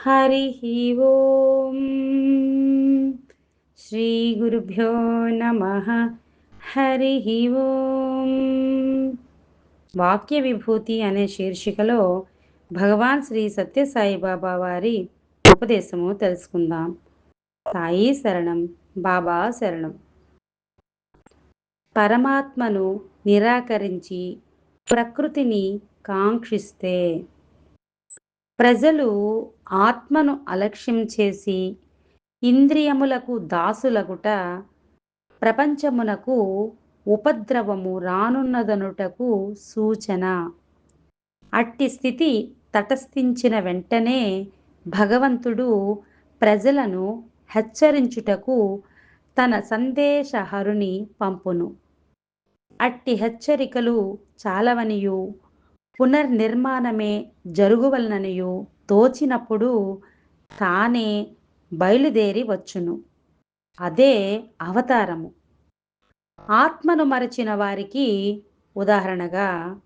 हरिः ఓం శ్రీ గురుభ్యో నమః. హరిః ఓం. వాక్య విభూతి అనే శీర్షికలో భగవాన్ శ్రీ సత్యసాయిబాబా వారి ఉపదేశము తెలుసుకుందాం. సాయి శరణం, బాబా శరణం. పరమాత్మను నిరాకరించి ప్రకృతిని కాంక్షిస్తే ప్రజలు ఆత్మను అలక్ష్యం చేసి ఇంద్రియములకు దాసులగుట ప్రపంచమునకు ఉపద్రవము రానున్నదనుటకు సూచన. అట్టి స్థితి తటస్థించిన వెంటనే భగవంతుడు ప్రజలను హెచ్చరించుటకు తన సందేశహరుని పంపును. అట్టి హెచ్చరికలు చాలవనియు పునర్నిర్మాణమే జరుగువలననియు తోచినప్పుడు తానే బయలుదేరి వచ్చును. అదే అవతారము. ఆత్మను మరచిన వారికి ఉదాహరణగా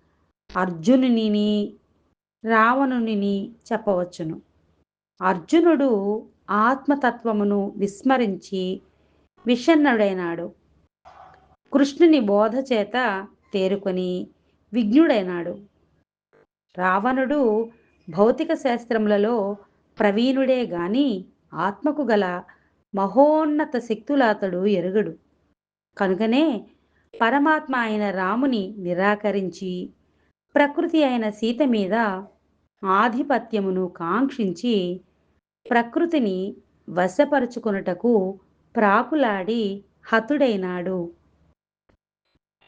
అర్జునునిని, రావణునిని చెప్పవచ్చును. అర్జునుడు ఆత్మతత్వమును విస్మరించి విషణ్ణుడైనాడు. కృష్ణుని బోధ చేత తేరుకొని విజ్ఞుడైనాడు. రావణుడు భౌతిక శాస్త్రములలో ప్రవీణుడే గాని ఆత్మకు గల మహోన్నత శక్తులాతడు ఎరుగడు. కనుకనే పరమాత్మ అయిన రాముని నిరాకరించి ప్రకృతి అయిన సీత మీద ఆధిపత్యమును కాంక్షించి ప్రకృతిని వశపరుచుకొనుటకు ప్రాకులాడి హతుడైనాడు.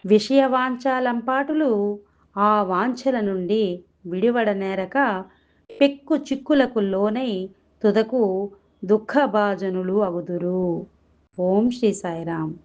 విషయవాంఛాలంపాటులు ఆ వాంఛల నుండి విడివడనేరక పెక్కు చిక్కులకు లోనై తుదకు దుఃఖభాజనులు అగుదురు. ఓం శ్రీ సాయిరాం.